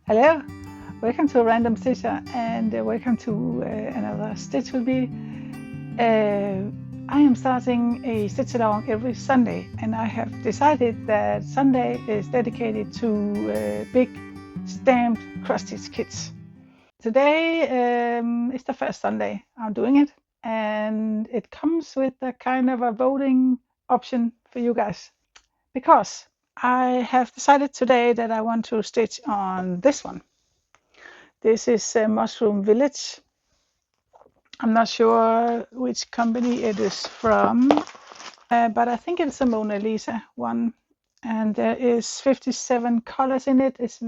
Hello, welcome to Random Stitcher and welcome to another Stitch with me. I am starting a stitch along every Sunday, and I have decided that Sunday is dedicated to big stamped cross stitch kits. Today is the first Sunday I'm doing it, and it comes with a kind of a voting option for you guys because I have decided today that I want to stitch on this one. This is Mushroom Village. I'm not sure which company it is from, but I think it's a Mona Lisa one. And there is 57 colors in it. It's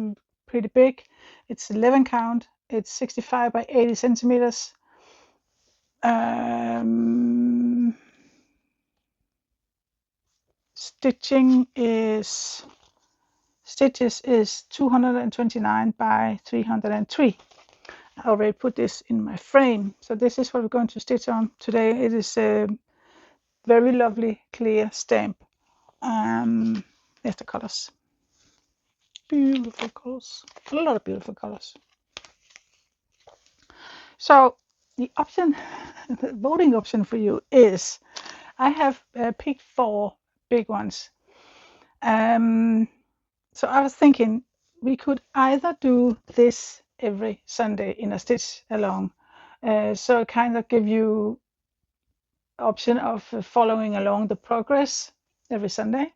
pretty big. It's 11 count. It's 65 by 80 centimeters. Stitches is 229 by 303. I already put this in my frame. So this is what we're going to stitch on today. It is a very lovely clear stamp. There's the colors. Beautiful colors. A lot of beautiful colors. So the option, the voting option for you is, I have picked 4 big ones. So I was thinking we could either do this every Sunday in a stitch along. So kind of give you option of following along the progress every Sunday,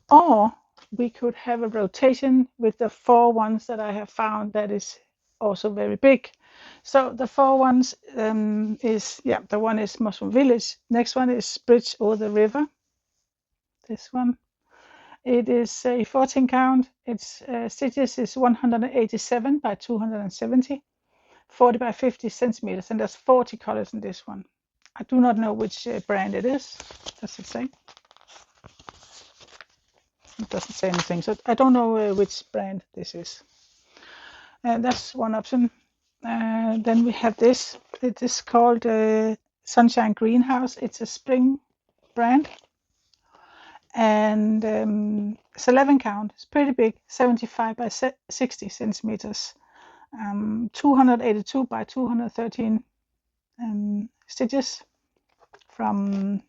or we could have a rotation with the 4 ones that I have found that is also very big. So the 4 ones is, the one is Mushroom Village. Next one is Bridge Over the River. This one. It is a 14 count. Its stitches is 187 by 270, 40 by 50 centimeters, and there's 40 colors in this one. I do not know which brand it is. Does it say? It doesn't say anything, so I don't know which brand this is. That's one option. Then we have this. It is called Sunshine Greenhouse. It's a spring brand, and it's 11 count. It's pretty big, 75 by 60 centimeters, 282 by 213 stitches from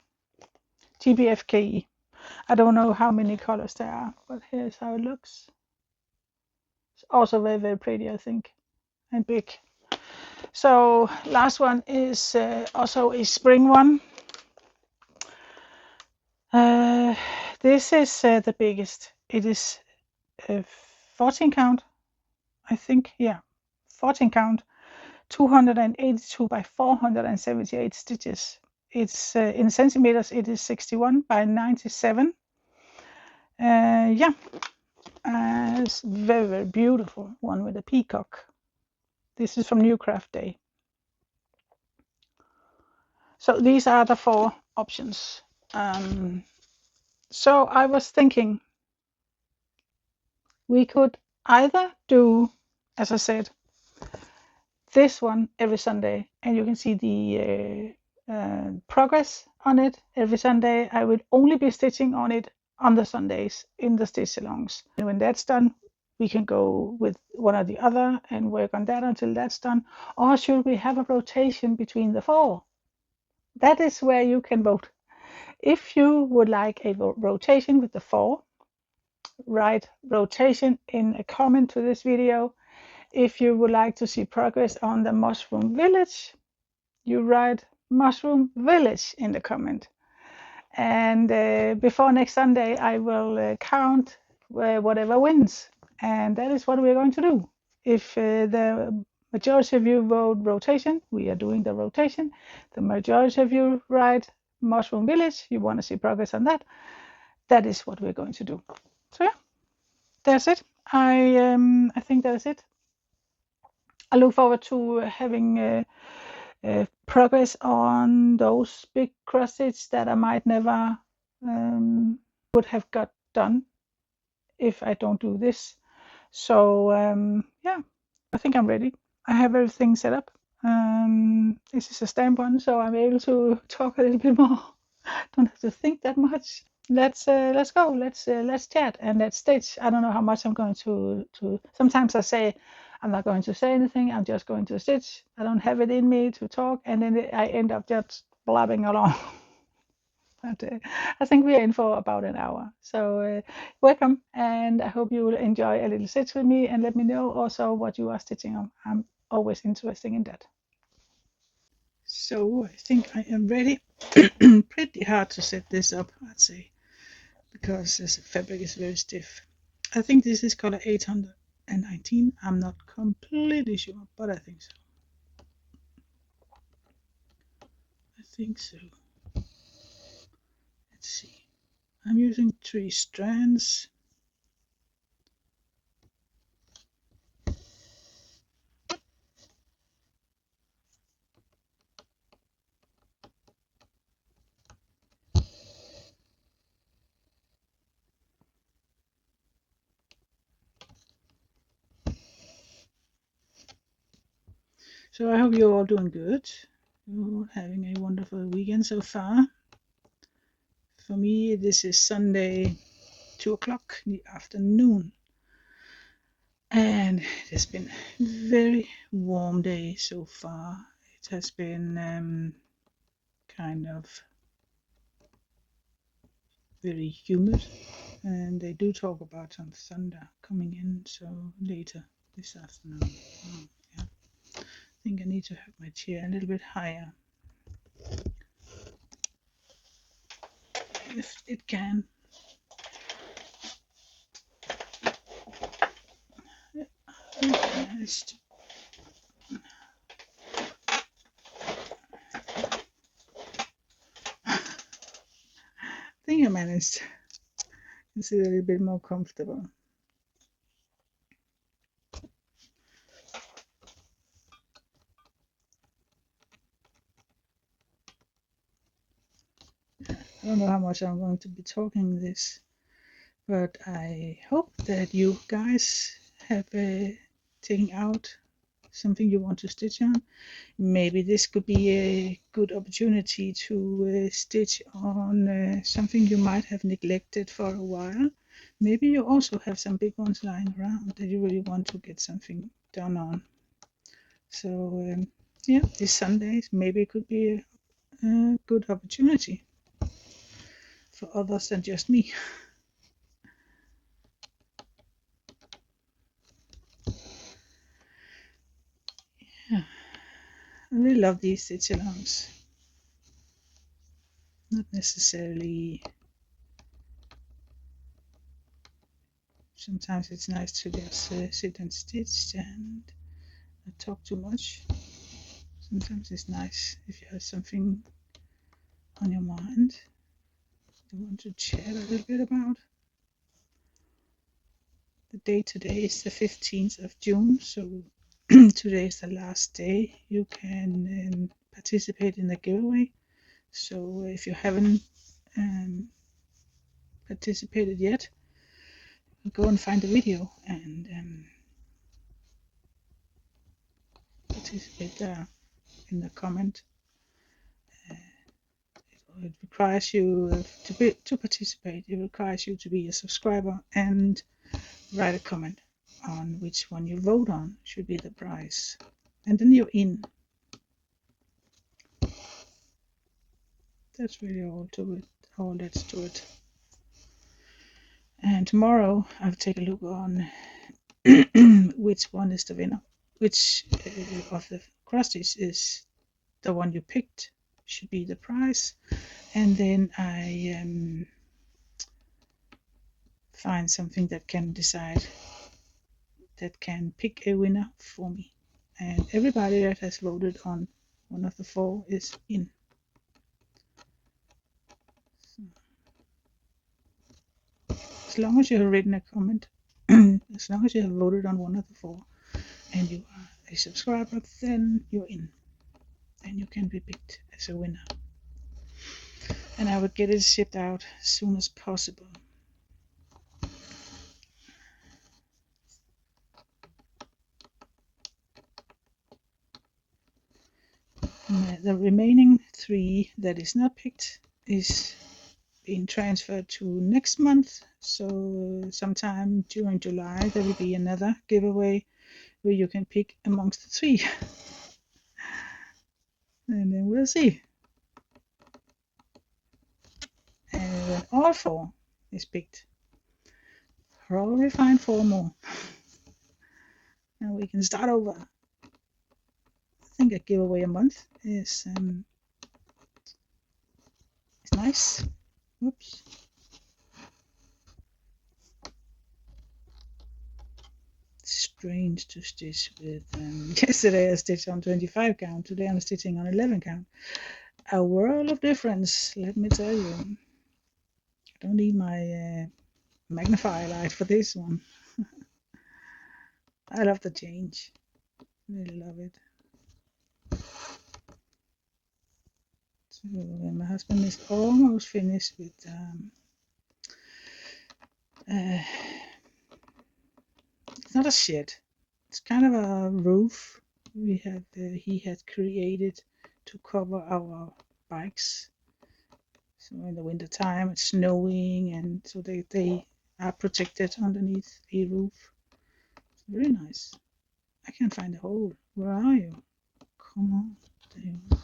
GBFKE. I don't know how many colors there are, but here's how it looks. It's also very, very pretty, I think, and big. So last one is also a spring one. This is the biggest. It is 14 count, I think. Yeah, 14 count, 282 by 478 stitches. It's in centimeters. It is 61 by 97. It's very, very beautiful one with a peacock. This is from New Craft Day. So these are the 4 options. So I was thinking we could either do, as I said, this one every Sunday, and you can see the progress on it every Sunday. I will only be stitching on it on the Sundays in the stitch alongs. And when that's done, we can go with one or the other and work on that until that's done. Or should we have a rotation between the 4? That is where you can vote. If you would like a rotation with the 4, write rotation in a comment to this video. If you would like to see progress on the Mushroom Village, you write Mushroom Village in the comment. And before next Sunday, I will count whatever wins. And that is what we're going to do. If the majority of you vote rotation, we are doing the rotation. The majority of you write Mushroom Village, you want to see progress on that. That is what we're going to do. So yeah, that's it. I think that is it. I look forward to having progress on those big cross stitches that I might never would have got done if I don't do this. So yeah, I think I'm ready. I have everything set up. This is a stamp one, so I'm able to talk a little bit more. Don't have to think that much. let's go. Let's chat and let's stitch. I don't know how much I'm going to. Sometimes I say I'm not going to say anything. I'm just going to stitch. I don't have it in me to talk, and then I end up just blabbing along. But I think we are in for about an hour. So welcome, and I hope you will enjoy a little stitch with me, and let me know also what you are stitching on. I'm always interested in that. So I think I am ready. Pretty hard to set this up, I'd say, because this fabric is very stiff. I think this is color 819. I'm not completely sure, but I think so. I think so. Let's see. I'm using 3 strands. So I hope you're all doing good. You're having a wonderful weekend so far. For me, this is Sunday, 2 o'clock in the afternoon. And it has been a very warm day so far. It has been kind of very humid, and they do talk about some thunder coming in, so later this afternoon. Yeah. I think I need to have my chair a little bit higher, if it can. Managed. I think I managed. It's a little bit more comfortable. I don't know how much I'm going to be talking this, but I hope that you guys have taken out something you want to stitch on. Maybe this could be a good opportunity to stitch on something you might have neglected for a while. Maybe you also have some big ones lying around that you really want to get something done on. So yeah, this Sunday maybe it could be a good opportunity for others than just me. Yeah, I really love these stitch alongs. Not necessarily. Sometimes it's nice to just sit and stitch and not talk too much. Sometimes it's nice if you have something on your mind you want to chat a little bit about. The date today is the 15th of June, so today is the last day you can participate in the giveaway. So if you haven't participated yet, go and find the video and participate there in the comment. It requires you to participate. It requires you to be a subscriber and write a comment on which one you vote on should be the prize, and then you're in. That's really all to it. All that's to it. And tomorrow I'll take a look on which one is the winner, which of the cross stitch is the one you picked should be the prize, and then I find something that can decide, that can pick a winner for me, and everybody that has voted on one of the 4 is in. As long as you have written a comment, as long as you have voted on one of the 4 and you are a subscriber, then you're in. Then you can be picked as a winner. And I will get it shipped out as soon as possible. The remaining 3 that is not picked is been transferred to next month. So sometime during July there will be another giveaway where you can pick amongst the three. And then we'll see. And when all four is picked, probably find four more. And we can start over. I think a giveaway a month is nice. Whoops. Strange to stitch with. Yesterday I stitched on 25 count. Today I'm stitching on 11 count. A world of difference, let me tell you. I don't need my magnifier light for this one. I love the change. Really love it. So my husband is almost finished with it's not a shed. It's kind of a roof he had created to cover our bikes. So in the winter time it's snowing, and so they are protected underneath a roof. It's very nice. I can't find the hole. Where are you? Come on. There you are.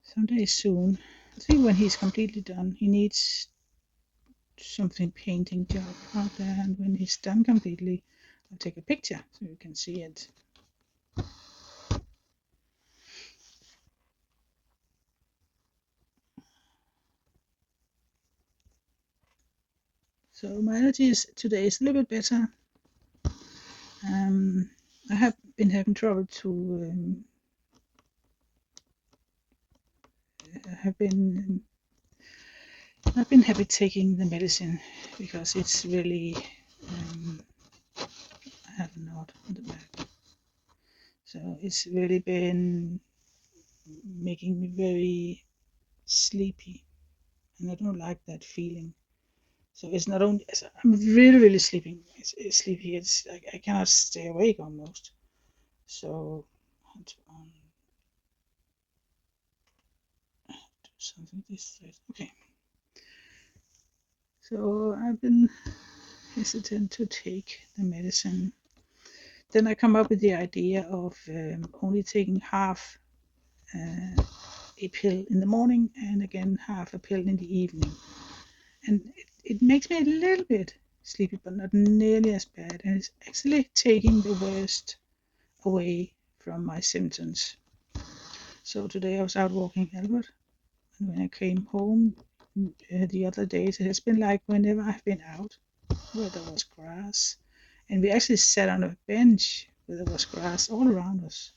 Someday soon. I think when he's completely done, he needs something painting job out there, and when he's done completely, I'll take a picture so you can see it. So my allergies today is a little bit better. I have been having trouble to I've been happy taking the medicine because it's really I have a knot on the back. So it's really been making me very sleepy, and I don't like that feeling. So it's not only I'm really sleeping. It's sleepy. It's I cannot stay awake almost. So I have to do something with this thread. Okay. So I've been hesitant to take the medicine. Then I come up with the idea of only taking half a pill in the morning and again half a pill in the evening. And it makes me a little bit sleepy, but not nearly as bad. And it's actually taking the worst away from my symptoms. So today I was out walking Albert, and when I came home the other days, it has been like whenever I've been out where there was grass, and we actually sat on a bench where there was grass all around us.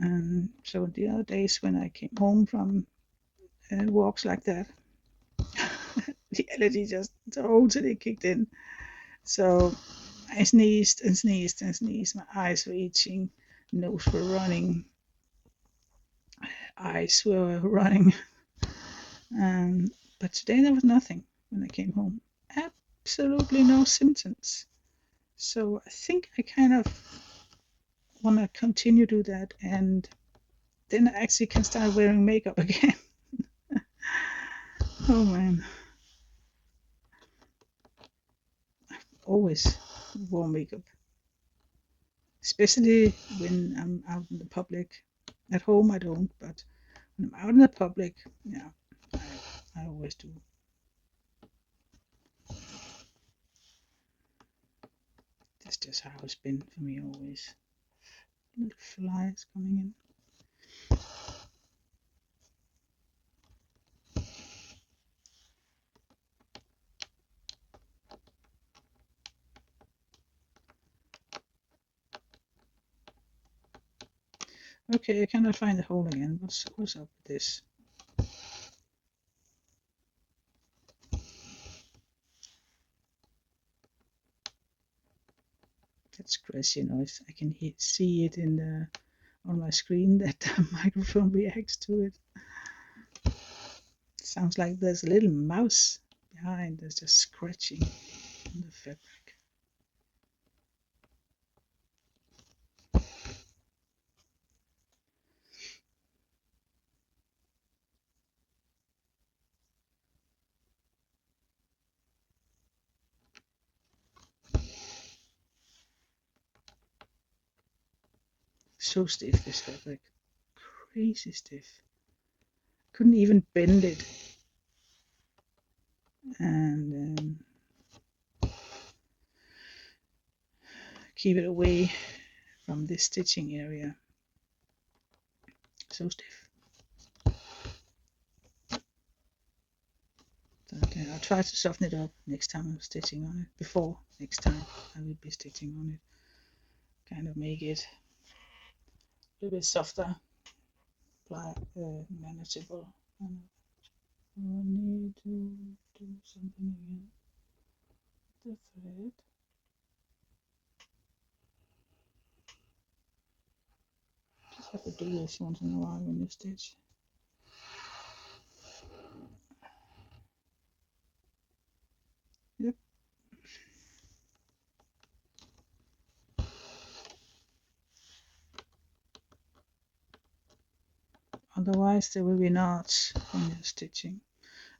And so the other days when I came home from walks like that, the allergy just totally kicked in. So I sneezed and sneezed and sneezed. My eyes were itching, nose were running, eyes were running. But today there was nothing when I came home. Absolutely no symptoms. So I think I kind of want to continue to do that, and then I actually can start wearing makeup again. Oh man. I've always wore makeup, especially when I'm out in the public. At home I don't, but when I'm out in the public, yeah, I always do. That's just how it's been for me always. Little flies coming in. Okay, I cannot find the hole again. What's up with this? That's crazy noise. I can see it in the on my screen that the microphone reacts to it. It sounds like there's a little mouse behind that's just scratching on the fabric. So stiff, this fabric. Crazy stiff. Couldn't even bend it. And keep it away from this stitching area. So stiff. Okay, I'll try to soften it up next time I'm stitching on it. Before next time I will be stitching on it. Kind of make it a little bit softer, manageable. I need to do something again. The thread. Just have to do this once in a while when you stitch. Yep. Otherwise there will be knots when you're stitching.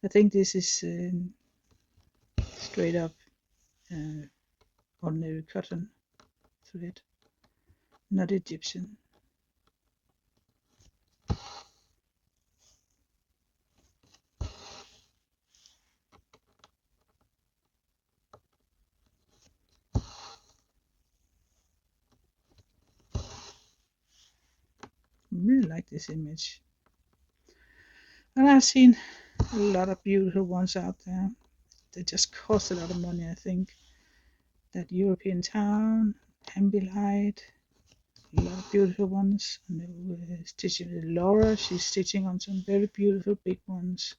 I think this is straight up ordinary cotton thread, not Egyptian. I really like this image. And I've seen a lot of beautiful ones out there. They just cost a lot of money, I think. That European Town, Ambilight, a lot of beautiful ones. And stitching with Laura, she's stitching on some very beautiful big ones.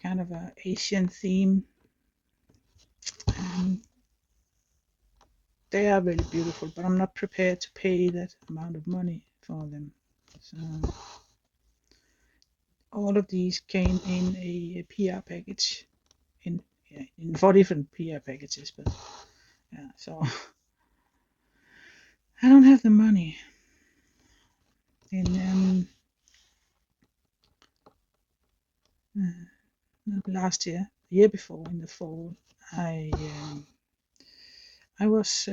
Kind of an Asian theme. And they are really beautiful, but I'm not prepared to pay that amount of money for them. So all of these came in a PR package, in 4 different PR packages, but yeah, so I don't have the money. In not last year, the year before, in the fall, I was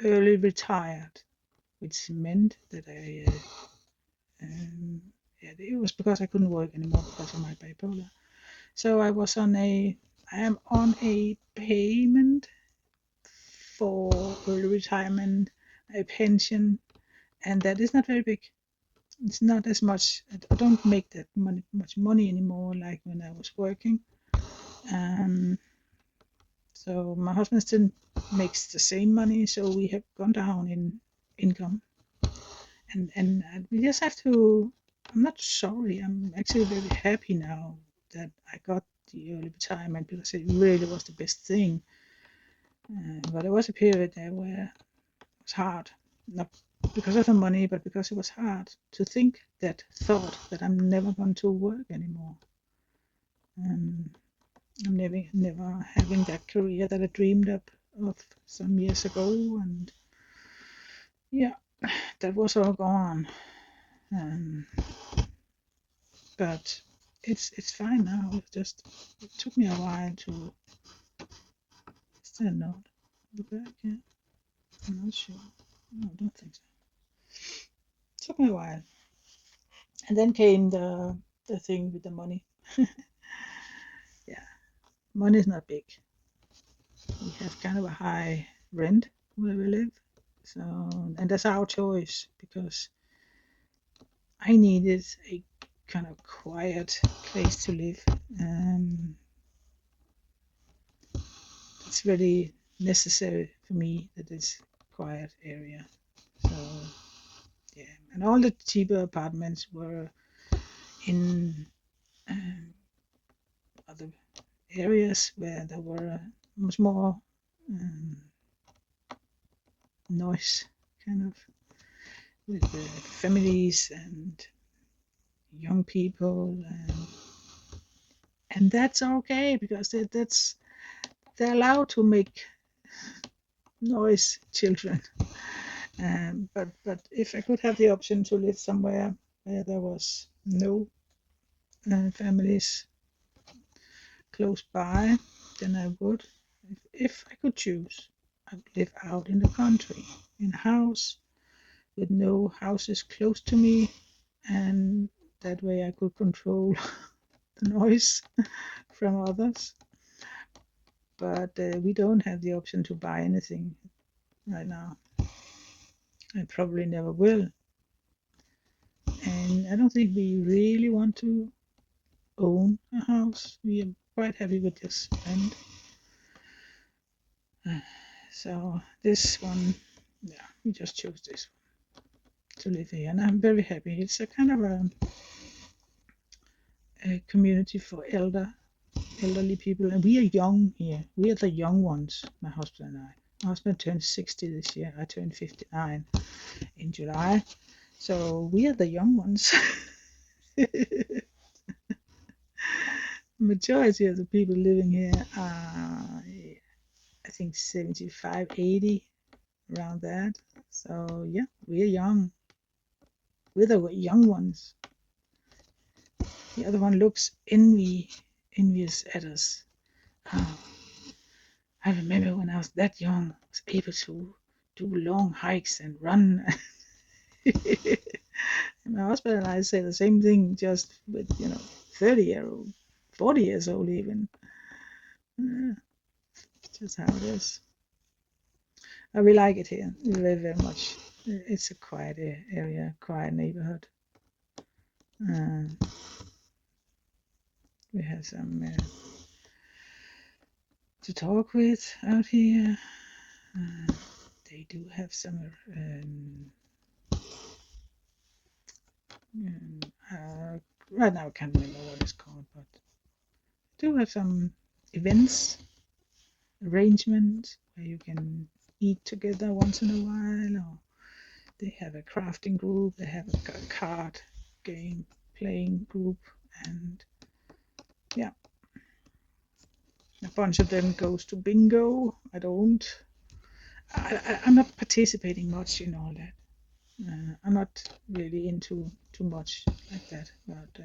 early retired, which meant that yeah, it was because I couldn't work anymore because of my bipolar. So I am on a payment for early retirement, a pension, and that is not very big. It's not as much. I don't make that much money anymore like when I was working. So my husband still makes the same money, so we have gone down in income, and we just have to. I'm not sorry. I'm actually very happy now that I got the early retirement because it really was the best thing. But there was a period there where it was hard, not because of the money, but because it was hard to think that thought that I'm never going to work anymore. Um, I'm never having that career that I dreamed of some years ago, and yeah, that was all gone. Um, but it's fine now. It took me a while to. Is there a note? The back, yeah. I'm not sure. No, I don't think so. It took me a while, and then came the thing with the money. Yeah, money is not big. We have kind of a high rent where we live, so and that's our choice because I needed a kind of quiet place to live. It's really necessary for me that it's quiet area. So yeah, and all the cheaper apartments were in um, other areas where there were much more um, noise, kind of with the families and young people, and that's okay because they're allowed to make noise, children. But if I could have the option to live somewhere where there was no families close by, then I would. If I could choose, I would live out in the country, in a house with no houses close to me, and that way I could control the noise from others. But we don't have the option to buy anything right now. I probably never will. And I don't think we really want to own a house. We are quite happy with just rent. So this one, yeah, we just chose this one to live here, and I'm very happy. It's a kind of a community for elderly people, and we are young here. We are the young ones, my husband and I. My husband turned 60 this year. I turned 59 in July. So we are the young ones. Majority of the people living here are, I think, 75, 80, around that. So yeah, we're young. We're the young ones. The other one looks envious at us. Oh, I remember when I was that young, I was able to do long hikes and run. And my husband and I say the same thing, just with 30-year-old, 40 years old even. Yeah, just how it is. We like it here very, very much. It's a quiet area, quiet neighborhood. We have some to talk with out here. They do have some right now I can't remember what it's called, but do have some events, arrangements where you can eat together once in a while, or they have a crafting group, they have a card game playing group, and yeah, a bunch of them goes to bingo. I don't. I'm not participating much in all that. I'm not really into too much like that, but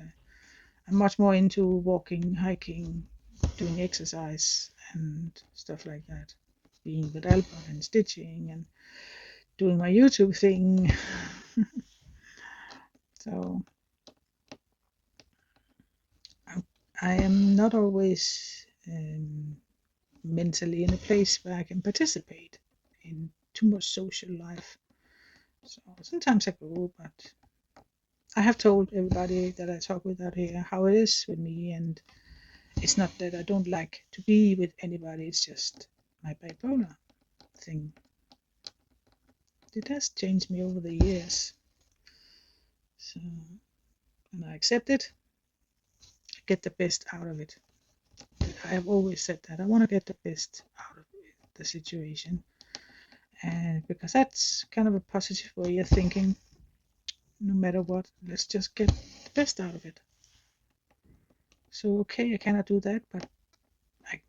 I'm much more into walking, hiking, doing exercise and stuff like that. Being with Albert and stitching and doing my YouTube thing. So I am not always mentally in a place where I can participate in too much social life. So sometimes I go, but I have told everybody that I talk with out here how it is with me, and it's not that I don't like to be with anybody, it's just my bipolar thing. It has changed me over the years. So, and I accept it, get the best out of it. I have always said that I want to get the best out of the situation, and because that's kind of a positive way of thinking. No matter what, let's just get the best out of it. So okay, I cannot do that, but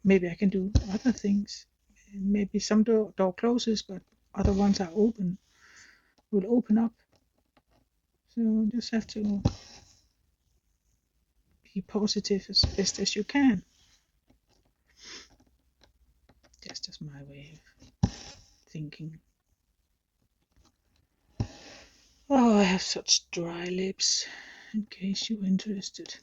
maybe I can do other things. Maybe some door closes, but other ones are open. Will open up. So just have to be positive as best as you can. That's just my way of thinking. Oh, I have such dry lips, in case you're interested.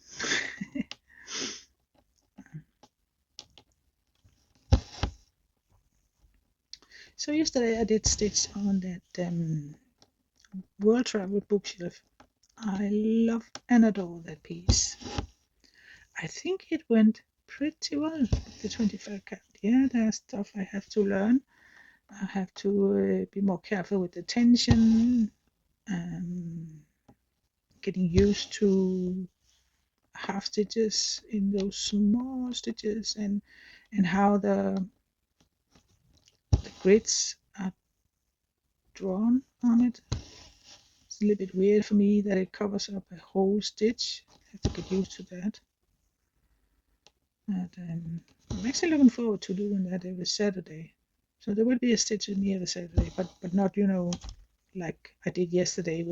So yesterday I did stitch on that World Travel bookshelf. I love and adore that piece. I think it went pretty well, the 25 count. Yeah, there's stuff I have to learn. I have to be more careful with the tension, getting used to half stitches in those small stitches, and how the grids are drawn on it. It's a little bit weird for me that it covers up a whole stitch. I have to get used to that. And I'm actually looking forward to doing that every Saturday. So there will be a stitch in me every Saturday, but not, like I did yesterday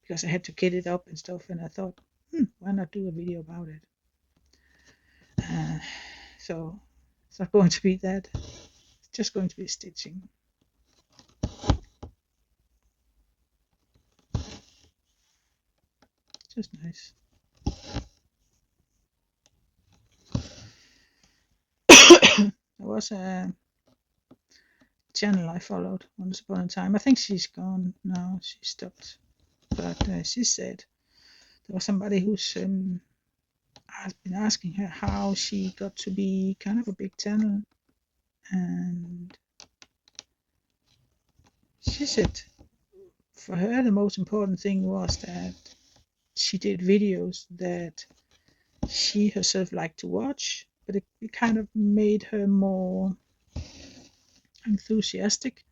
because I had to get it up and stuff, and I thought, why not do a video about it? So it's not going to be that. just going to be stitching. Just nice. There was a channel I followed once upon a time. I think she's gone now. She stopped. But she said there was somebody who's has been asking her how she got to be kind of a big channel, and she said for her the most important thing was that she did videos that she herself liked to watch, but it kind of made her more enthusiastic.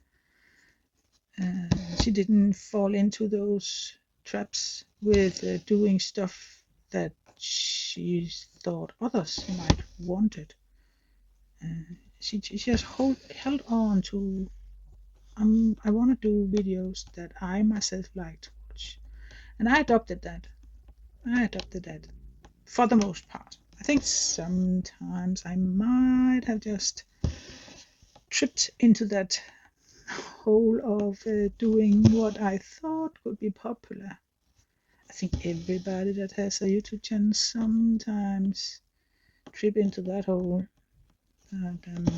She didn't fall into those traps with doing stuff that she thought others might want it. She just held on to, I want to do videos that I myself like to watch. And I adopted that. For the most part. I think sometimes I might have just tripped into that hole of doing what I thought could be popular. I think everybody that has a YouTube channel sometimes trip into that hole. And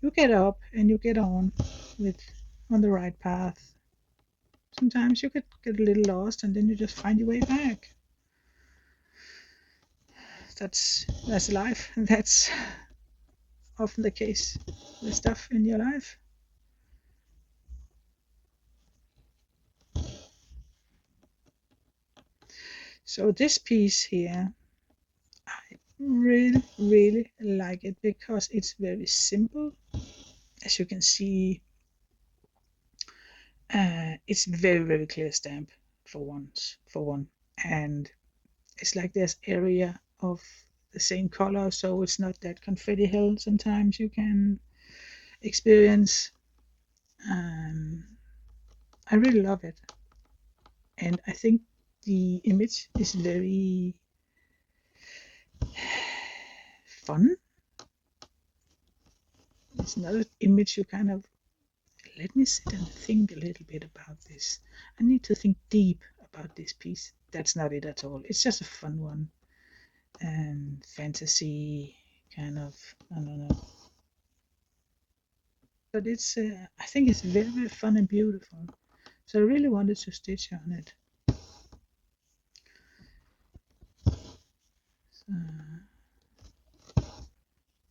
you get up and you get on the right path. Sometimes you could get a little lost and then you just find your way back. That's life, and that's often the case with stuff in your life. So this piece here, I really like it because it's very simple. As you can see, it's very clear stamp for one, and it's like there's area of the same color, so it's not that confetti hell sometimes you can experience. I really love it, and I think the image is very fun. It's not an image you kind of, let me sit and think a little bit about this. I need to think deep about this piece. That's not it at all. It's just a fun one. And fantasy kind of, I don't know. But it's, I think it's very fun and beautiful. So I really wanted to stitch on it. So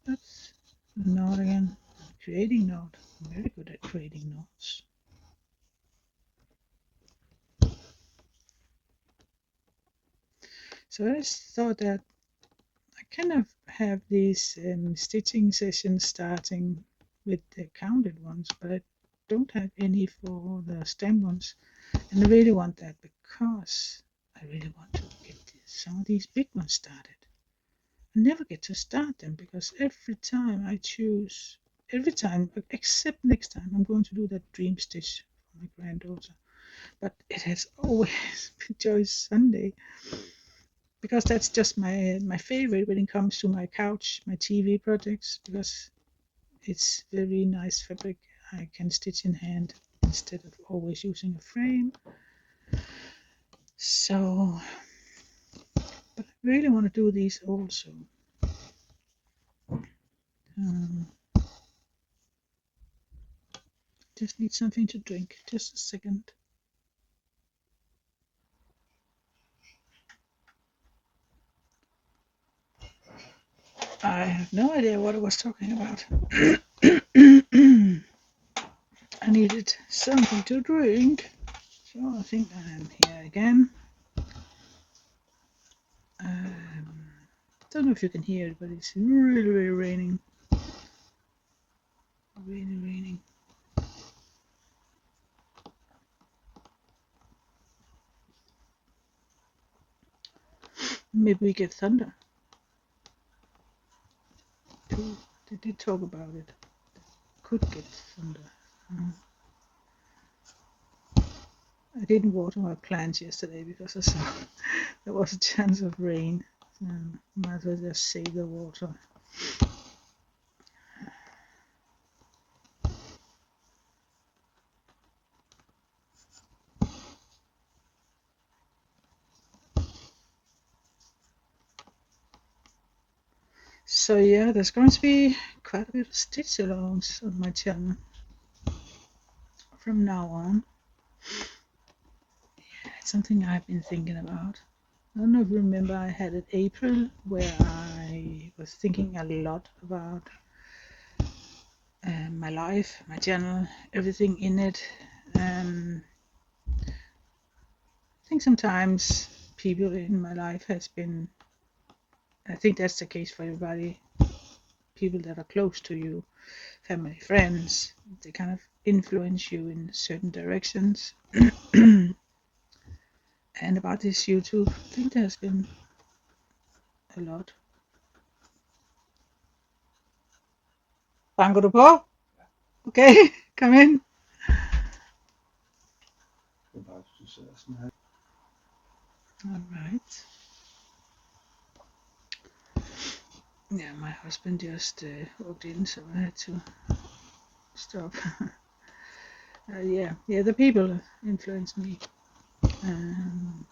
that's a knot again. Creating knot. I'm very good at creating knots. So I just thought that I kind of have these stitching sessions starting with the counted ones, but I don't have any for the stem ones. And I really want that because I really want to get some of these big ones started. I never get to start them because every time I choose, except next time, I'm going to do that dream stitch for my granddaughter. But it has always been Joyce Sunday because that's just my favorite when it comes to my couch, my TV projects, because it's very nice fabric. I can stitch in hand instead of always using a frame. So, but I really want to do these also. Just need something to drink. Just a second. I have no idea what I was talking about. I needed something to drink. So I think I'm here again. Don't know if you can hear it, but it's really raining. Really raining. Maybe we get thunder. They did talk about it. Could get thunder. I didn't water my plants yesterday because I saw there was a chance of rain. So might as well just save the water. So yeah, there's going to be quite a bit of stitch alongs on my channel from now on. It's something I've been thinking about. I don't know if you remember, I had in April where I was thinking a lot about my life, my channel, everything in it. I think sometimes people in my life has been, I think that's the case for everybody, people that are close to you, family, friends, they kind of influence you in certain directions. And about this YouTube, I think there's been a lot. Banker du på? Okay, come in. All right. Yeah, my husband just walked in, so I had to stop. Yeah, the people influence me. I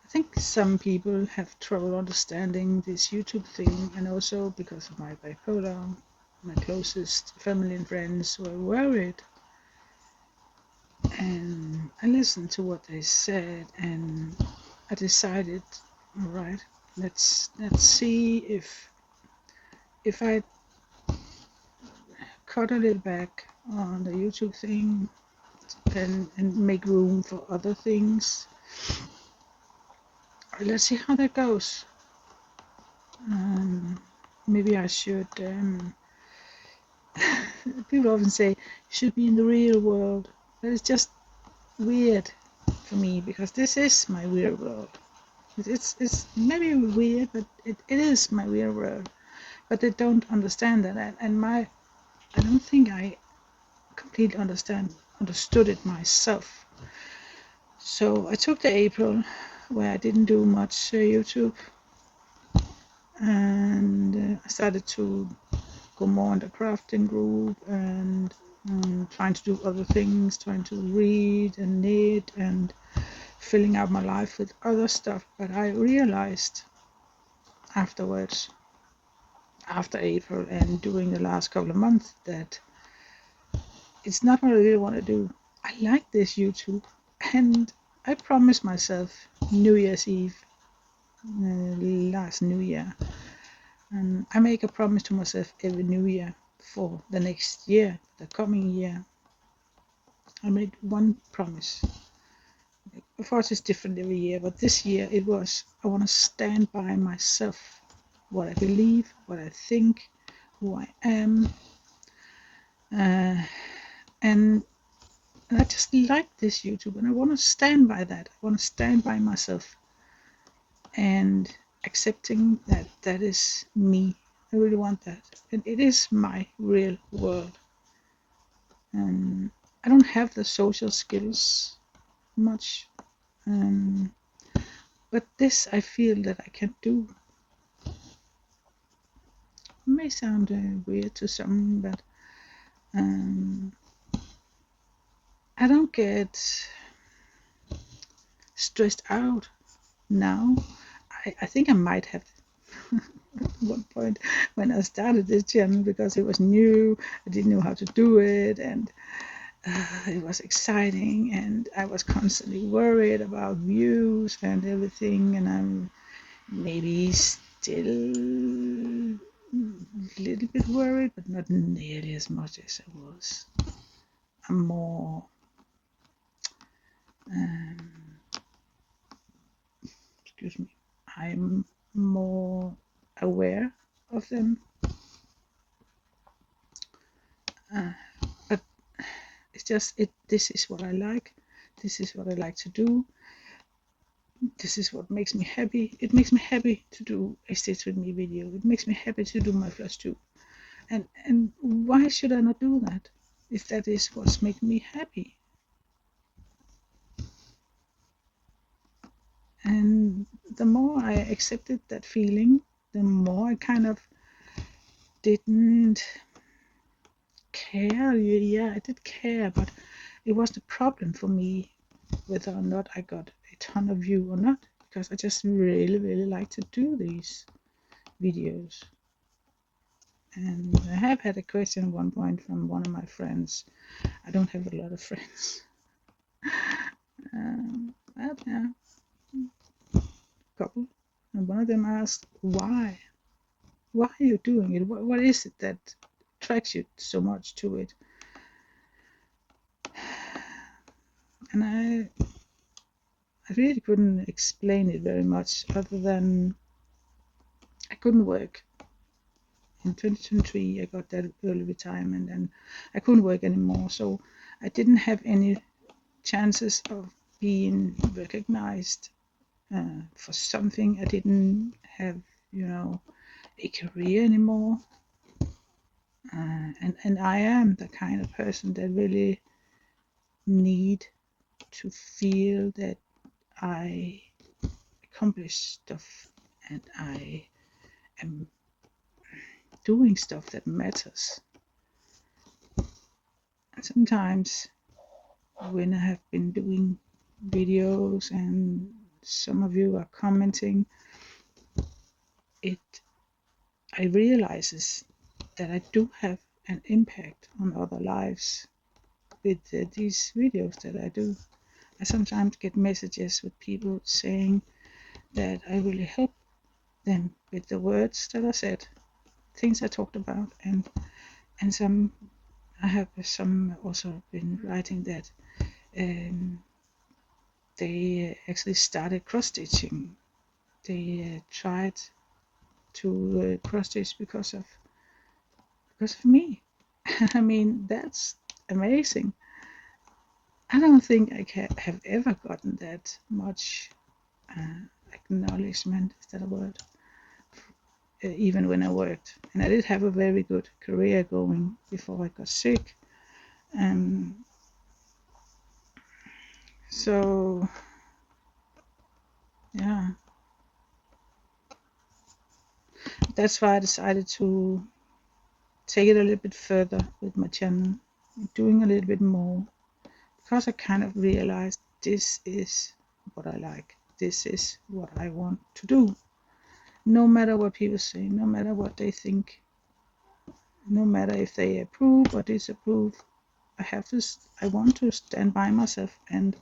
think some people have trouble understanding this YouTube thing, and also because of my bipolar, my closest family and friends were worried. And I listened to what they said, and I decided, all right, let's see if I cut a little back on the YouTube thing and make room for other things. Let's see how that goes. Maybe I should. People often say you should be in the real world, but it's just weird for me because this is my real world. It's maybe weird, but it is my real world. But they don't understand that, and I don't think I completely understood it myself. So I took the April where I didn't do much YouTube, and I started to go more in the crafting group and trying to do other things, trying to read and knit and filling out my life with other stuff. But I realized afterwards, after April and during the last couple of months, that it's not what I really want to do. I like this YouTube, and I promised myself New Year's Eve, last New Year, and I make a promise to myself every New Year for the next year, the coming year. I made one promise. Of course, it's different every year, but this year it was I want to stand by myself, what I believe, what I think, who I am, and I just like this YouTube, and I want to stand by that. I want to stand by myself and accepting that that is me. I really want that, and it is my real world. I don't have the social skills much, but this I feel that I can do. It may sound weird to some, but I don't get stressed out now. I think I might have at one point when I started this channel because it was new. I didn't know how to do it, and it was exciting, and I was constantly worried about views and everything, and I'm maybe still a little bit worried, but not nearly as much as I was. I'm more excuse me, I'm more aware of them. But it's just this is what I like. This is what I like to do. This is what makes me happy. It makes me happy to do a Stitch With Me video. It makes me happy to do my flush too. And why should I not do that if that is what's making me happy? And the more I accepted that feeling, the more I kind of didn't care. Yeah, I did care, but it wasn't a problem for me whether or not I got a ton of view or not, because I just really like to do these. videos. And I have had a question at one point from one of my friends. I don't have a lot of friends. But yeah, a couple. And one of them asked, why? Why are you doing it? What is it that attracts you so much to it? And I really couldn't explain it very much, other than I couldn't work. In 2023, I got that early retirement, and I couldn't work anymore. So I didn't have any chances of being recognized for something. I didn't have, a career anymore. And I am the kind of person that really need to feel that I accomplish stuff and I am doing stuff that matters. And sometimes when I have been doing videos and some of you are commenting, I realizes that I do have an impact on other lives with these videos that I do. I sometimes get messages with people saying that I really help them with the words that I said, things I talked about, and some I have some also been writing that they actually started cross stitching. They tried to cross stitch because of me. I mean, that's amazing. I don't think I have ever gotten that much acknowledgement. Is that a word? Even when I worked, and I did have a very good career going before I got sick. So yeah, that's why I decided to take it a little bit further with my channel, doing a little bit more, because I kind of realized this is what I like. This is what I want to do. No matter what people say, no matter what they think, no matter if they approve or disapprove, I want to stand by myself and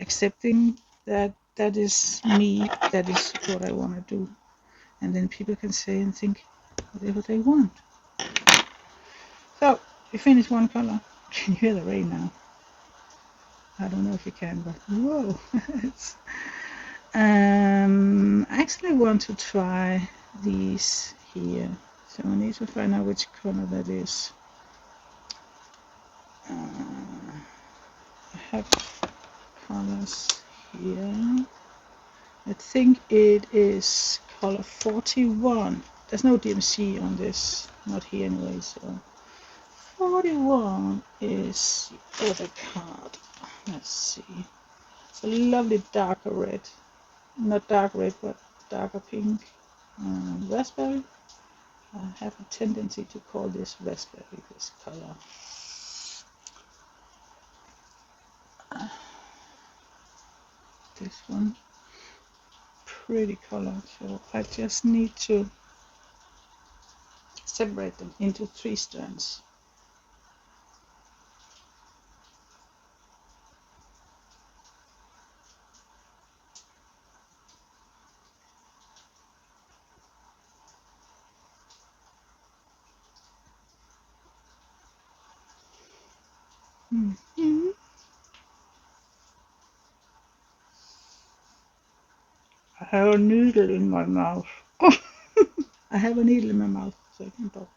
accepting that that is me, that is what I want to do. And then people can say and think whatever they want. So we finished one color. Can you hear the rain now? I don't know if you can, but whoa. I actually want to try these here. So I need to find out which color that is. I have colors here. I think it is color 41. There's no DMC on this, not here anyway, so 41 is the other card. Let's see. It's a lovely darker red. Not dark red, but darker pink. Raspberry. I have a tendency to call this raspberry, this color. This one. Pretty color. So I just need to separate them into 3 strands. Mm-hmm. I have a needle in my mouth. I have a needle in my mouth, so I can talk.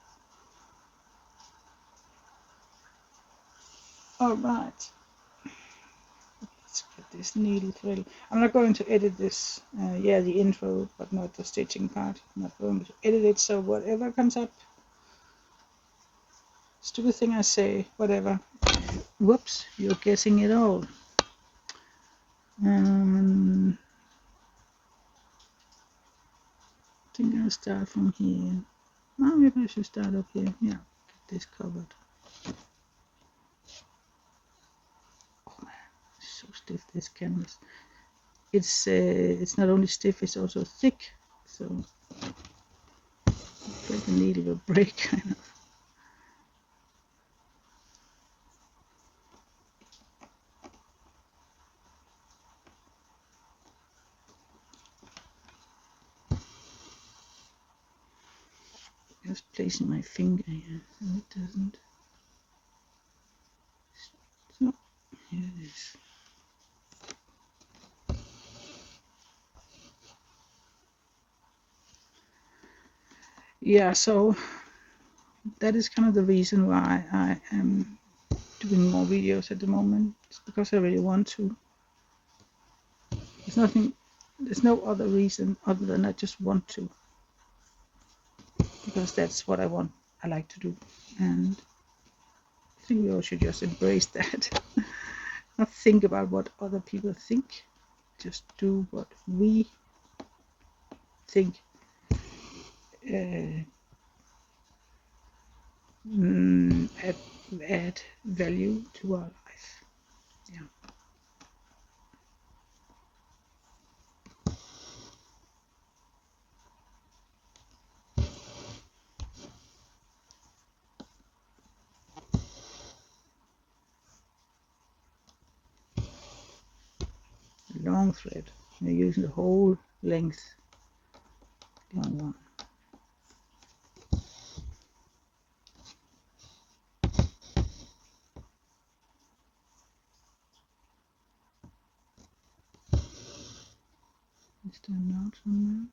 Alright. Let's get this needle thread. I'm not going to edit this, the intro, but not the stitching part. I'm not going to edit it, so whatever comes up, stupid thing I say, whatever. Whoops, you're guessing it all. I think I'll start from here. Well, maybe I should start up here. Yeah, get this covered. Oh man, it's so stiff, this canvas. It's not only stiff, it's also thick. So the needle will break, kind of. Just placing my finger here so it doesn't. So here it is. Yeah, so that is kind of the reason why I am doing more videos at the moment. It's because I really want to. There's no other reason other than I just want to. Because that's what I like to do. And I think we all should just embrace that. Not think about what other people think. Just do what we think add value to our life. Yeah. Long thread. You're using the whole length. Long one. Is there a knot somewhere?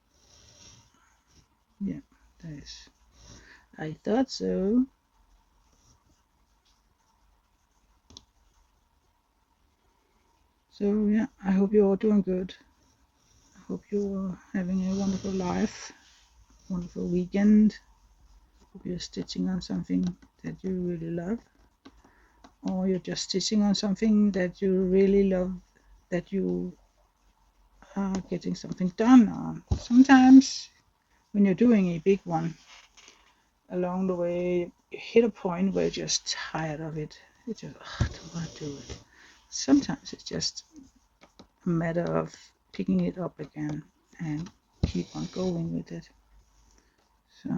Yeah, there is. I thought so. So yeah, I hope you're all doing good. I hope you're having a wonderful life, wonderful weekend. Hope you're stitching on something that you really love, or you're just stitching on something that you really love, that you are getting something done on. Sometimes when you're doing a big one, along the way you hit a point where you're just tired of it. You just I don't want to do it. Sometimes it's just a matter of picking it up again and keep on going with it. So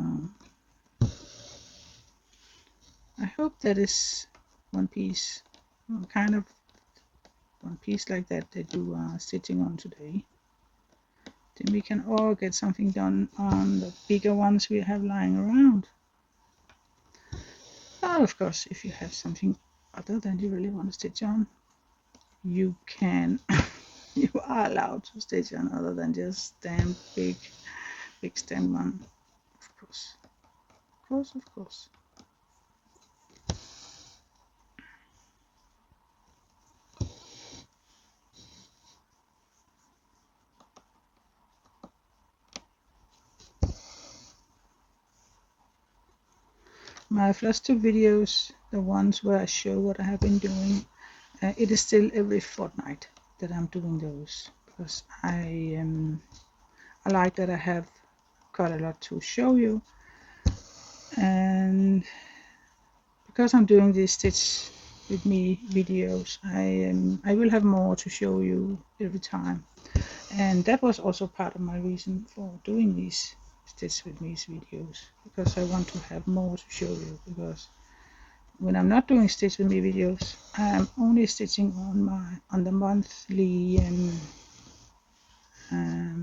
I hope that is one piece, kind of one piece like that you are stitching on today. Then we can all get something done on the bigger ones we have lying around. But of course, if you have something other than you really want to stitch on, you can. You are allowed to stitch on other than just stand big stand one. Of course, of course, of course. My first two videos, the ones where I show what I have been doing, it is still every fortnight that I'm doing those, because I like that I have quite a lot to show you, and because I'm doing these Stitch with Me videos, I will have more to show you every time, and that was also part of my reason for doing these Stitch with Me videos, because I want to have more to show you. Because when I'm not doing Stitch with Me videos, I'm only stitching on the monthly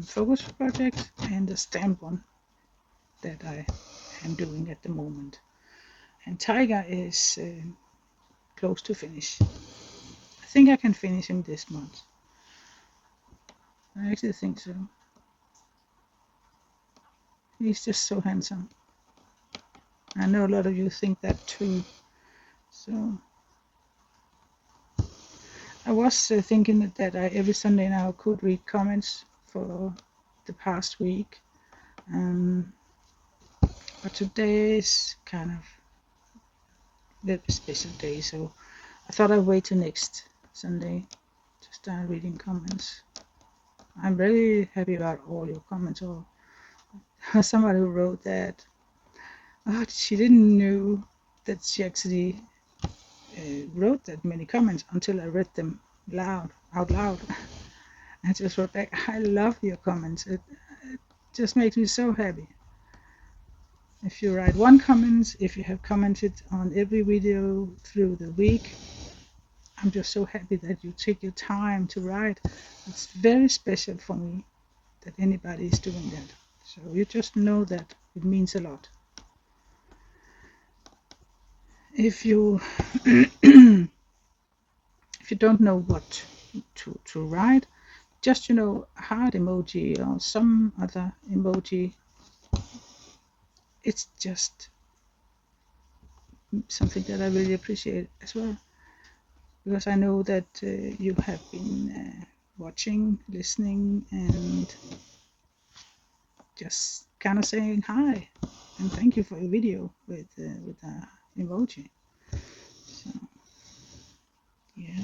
focus project and the stamp one that I am doing at the moment. And Tiger is close to finish. I think I can finish him this month. I actually think so. He's just so handsome. I know a lot of you think that too. So I was thinking that I every Sunday now could read comments for the past week. But today is kind of a little special day, so I thought I'd wait till next Sunday to start reading comments. I'm very happy about all your comments. Or somebody wrote that she didn't know that she actually wrote that many comments until I read them out loud. I just wrote back, I love your comments. It just makes me so happy. If you write one comment, if you have commented on every video through the week, I'm just so happy that you take your time to write. It's very special for me that anybody is doing that. So you just know that it means a lot. If you if you don't know what to write, just heart emoji or some other emoji. It's just something that I really appreciate as well, because I know that you have been watching, listening, and just kind of saying hi and thank you for your video with emoji. So yeah,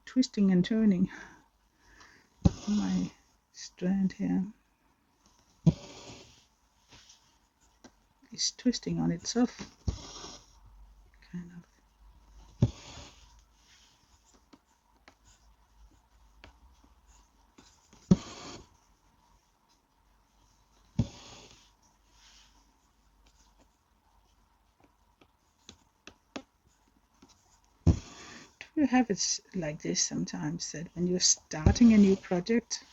twisting and turning my strand here is twisting on itself, kind of. You have it like this sometimes, that when you're starting a new project,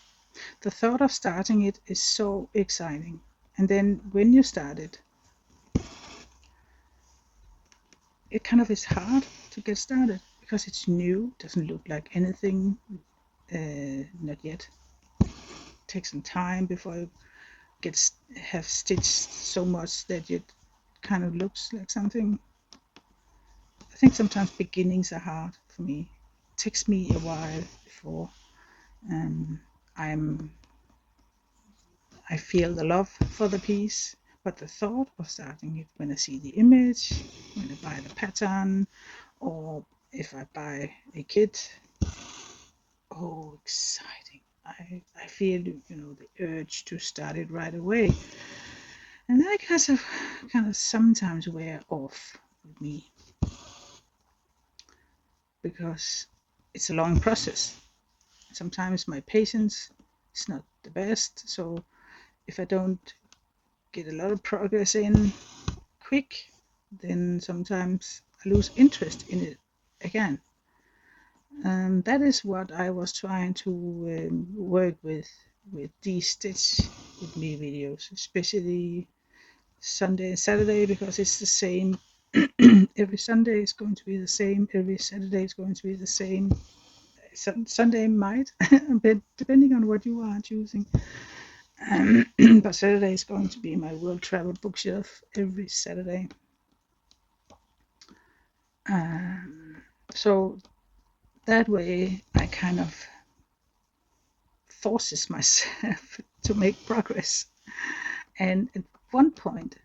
the thought of starting it is so exciting, and then when you start it kind of is hard to get started because it's new, doesn't look like anything, not yet. It takes some time before you have stitched so much that it kind of looks like something. I think sometimes beginnings are hard for me. It takes me a while before I'm I feel the love for the piece, but the thought of starting it when I see the image, when I buy the pattern, or if I buy a kit, oh, exciting. I feel, the urge to start it right away. And that kind of sometimes wear off with me because it's a long process. Sometimes my patience is not the best, so if I don't get a lot of progress in quick, then sometimes I lose interest in it again. That is what I was trying to work with these Stitch with Me videos, especially Sunday and Saturday, because it's the same. Every Sunday is going to be the same. Every Saturday is going to be the same. Sunday might, but depending on what you are choosing. But Saturday is going to be my world travel bookshelf every Saturday. So that way I kind of forces myself to make progress. And at one point,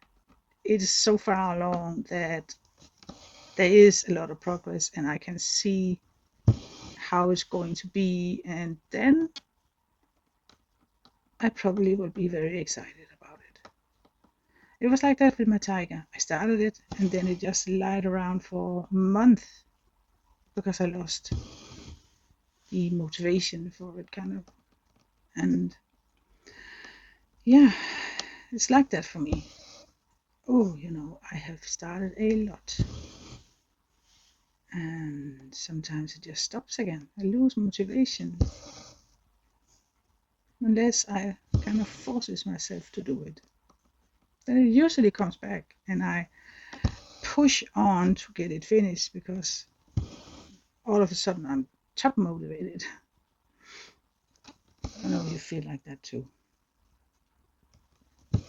it is so far along that there is a lot of progress and I can see how it's going to be. And then I probably will be very excited about it. It was like that with my tiger. I started it and then it just lied around for a month because I lost the motivation for it, kind of. And yeah, it's like that for me. Oh, I have started a lot. And sometimes it just stops again. I lose motivation unless I kind of forces myself to do it. Then it usually comes back and I push on to get it finished because all of a sudden I'm top motivated. I know you feel like that too. I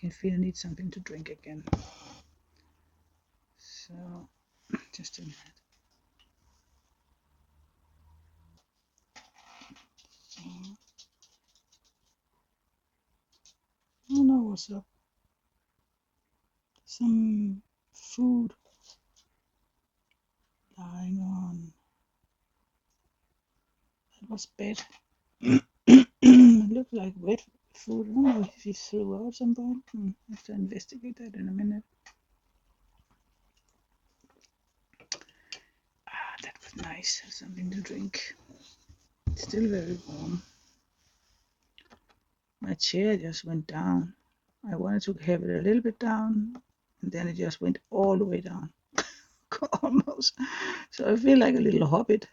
can feel I need something to drink again. So, just a minute. I don't know what's up. Some food lying on. It was bad. It looked like wet food. I don't know if he threw out something. I have to investigate that in a minute. Ah, that was nice. Something to drink. It's still very warm. my chair just went down. I wanted to have it a little bit down, and then it just went all the way down. Almost. So I feel like a little hobbit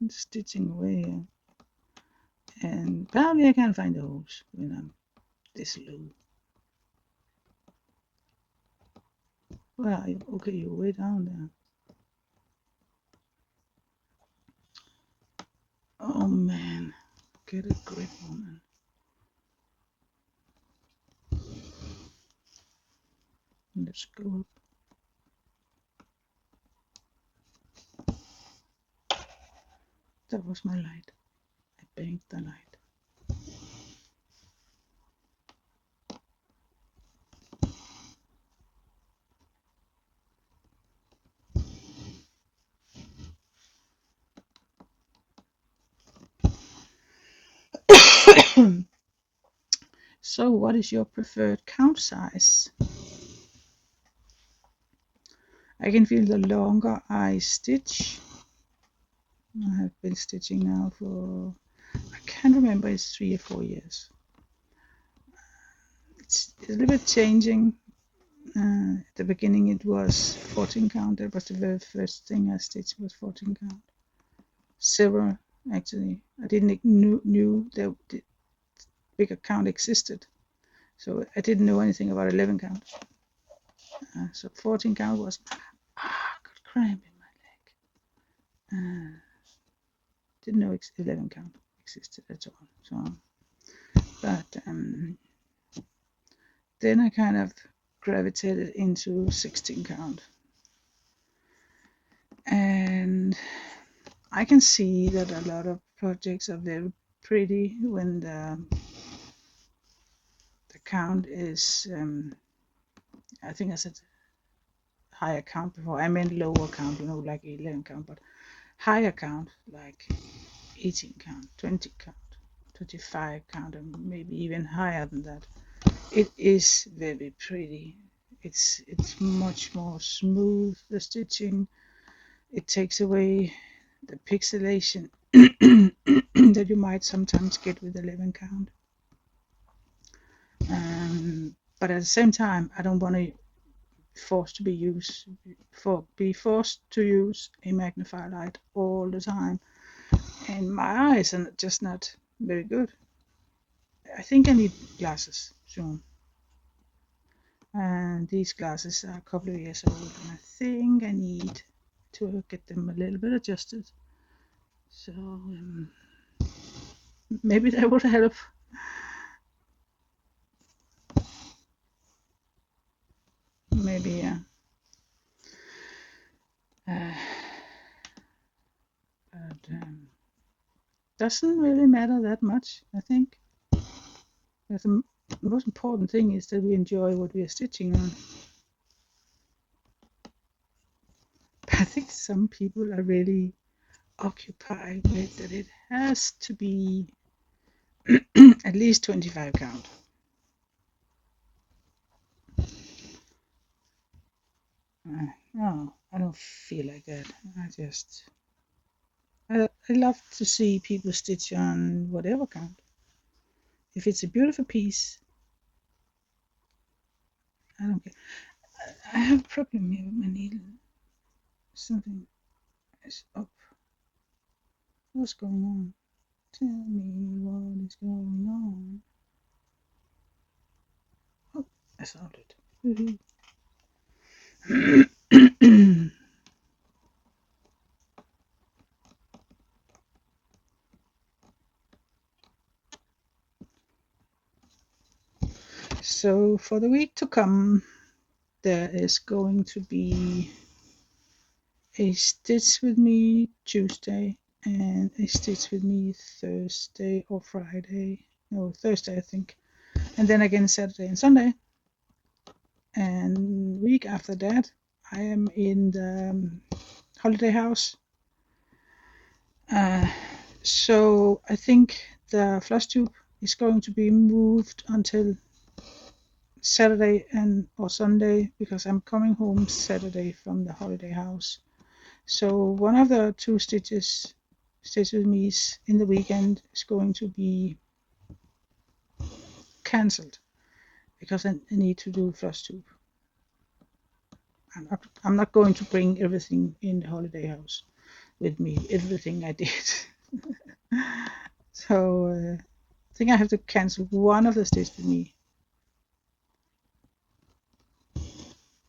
stitching away here. And probably I can find the holes when I'm this low. Where are you? Okay, you're way down there. Oh man, get a grip, woman. Let's go up. That was my light. I banged the light. So what is your preferred count size? I can feel the longer I stitch. I have been stitching now for, I can't remember, it's 3 or 4 years. It's a little bit changing. At the beginning it was 14 count. That was the very first thing I stitched, was 14 count. Several, actually. I didn't knew that the bigger count existed. So I didn't know anything about 11 count. So 14 count was, got cramp in my leg. Didn't know 11 count existed at all. So, but then I kind of gravitated into 16 count. And I can see that a lot of projects are very pretty when the count is, I think I said higher count before. I meant lower count, like 11 count, but higher count, like 18 count, 20 count, 25 count, and maybe even higher than that. It is very pretty. It's much more smooth, the stitching. It takes away the pixelation that you might sometimes get with 11 count. But at the same time, I don't want to be forced to use a magnifier light all the time, and my eyes are just not very good. I think I need glasses soon, and these glasses are a couple of years old, and I think I need to get them a little bit adjusted. So maybe that would help. Maybe, yeah. But doesn't really matter that much, I think. The most important thing is that we enjoy what we are stitching on. But I think some people are really occupied with that it has to be at least 25 count. No, I don't feel like that. I love to see people stitch on whatever count. If it's a beautiful piece, I don't care. I have a problem here with my needle. Something is up. What's going on? Tell me what is going on. Oh, I solved it. So for the week to come, there is going to be a stitch with me Tuesday and a stitch with me Thursday or Friday. No, Thursday, I think. And then again Saturday and Sunday. And week after that, I am in the holiday house. So I think the flush tube is going to be moved until Saturday or Sunday, because I'm coming home Saturday from the holiday house. So one of the two stitches with me in the weekend is going to be cancelled because I need to do flush tube. I'm not going to bring everything in the holiday house with me, everything I did. So I think I have to cancel one of the Stitch With Me,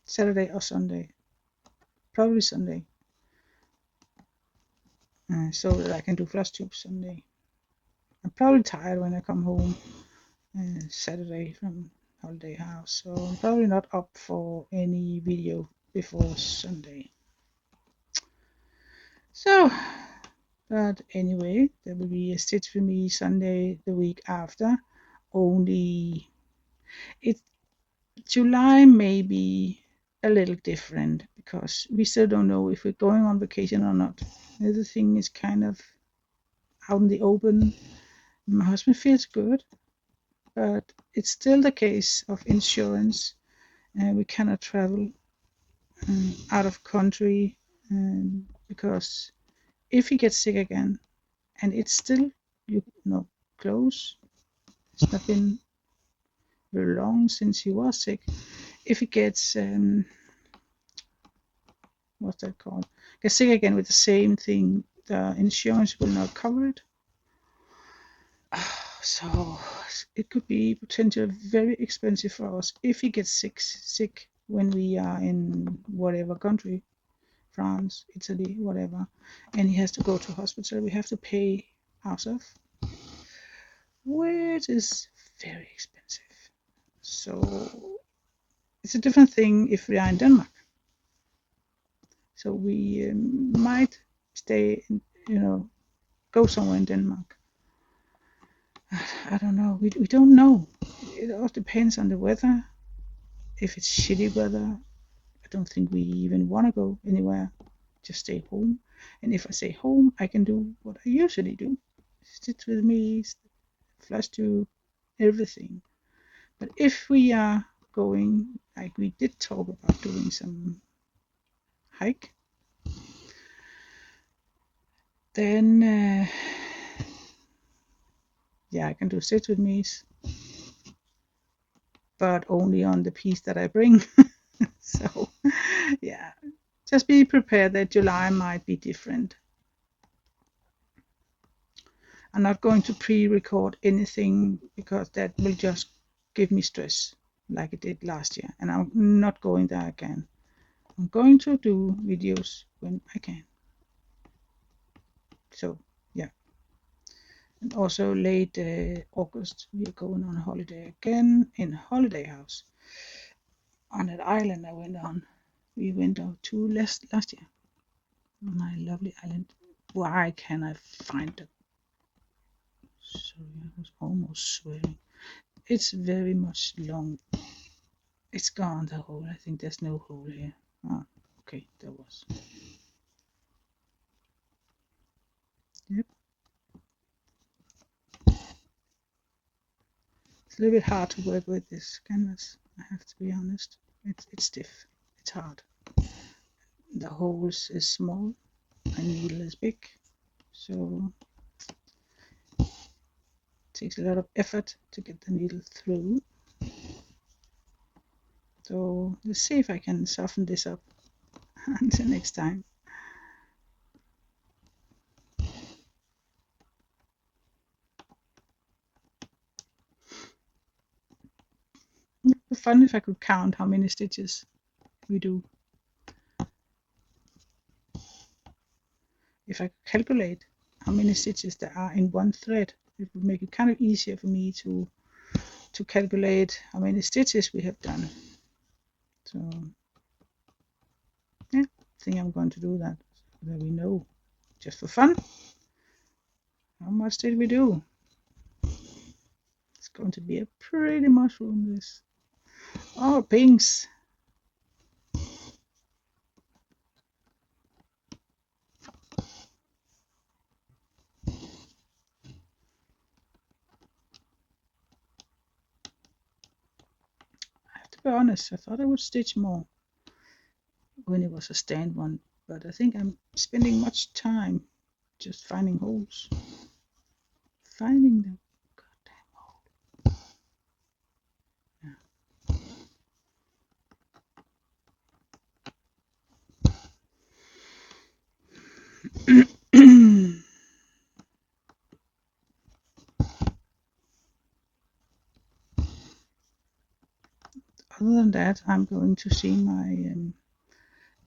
Saturday or Sunday, probably Sunday, so that I can do flush tube Sunday. I'm probably tired when I come home Saturday from holiday house, so I'm probably not up for any video before Sunday. So, but anyway, there will be a Stitch With Me Sunday the week after. Only it July may be a little different because we still don't know if we're going on vacation or not. Everything is kind of out in the open. My husband feels good, but it's still the case of insurance. We cannot travel out of country because if he gets sick again, and it's still close, it's not been very long since he was sick. If he gets what's that called? Gets sick again with the same thing, the insurance will not cover it. So it could be potentially very expensive for us if he gets sick when we are in whatever country, France, Italy, whatever, and he has to go to hospital. We have to pay ourselves, which is very expensive. So it's a different thing if we are in Denmark. So we might stay, go somewhere in Denmark. I don't know. We don't know. It all depends on the weather. If it's shitty weather, I don't think we even want to go anywhere. Just stay home. And if I stay home, I can do what I usually do. Stitch with me, flush tube, everything. But if we are going, like we did talk about doing some hike, then I can do Stitch With Me, but only on the piece that I bring. So yeah, just be prepared that July might be different. I'm not going to pre-record anything because that will just give me stress like it did last year, and I'm not going there again. I'm going to do videos when I can. So yeah, and also late August we are going on holiday again in holiday house on that island I went on. We went out to last year. My lovely island. Why can I find it? Sorry, I was almost swearing. It's very much long. It's gone, the hole. I think there's no hole here. Oh, okay, there was. Yep. It's a little bit hard to work with this canvas, I have to be honest. It's stiff. It's hard. The holes is small. My needle is big. So it takes a lot of effort to get the needle through. So let's see if I can soften this up until next time. It would be fun if I could count how many stitches we do. If I could calculate how many stitches there are in one thread, it would make it kind of easier for me to calculate how many stitches we have done. So yeah, I think I'm going to do that so that we know, just for fun, how much did we do. It's going to be a pretty mushroom, this. Oh, pinks. I have to be honest, I thought I would stitch more when it was a stand one, but I think I'm spending much time just finding holes. Finding the goddamn hole. Other than that, I'm going to see my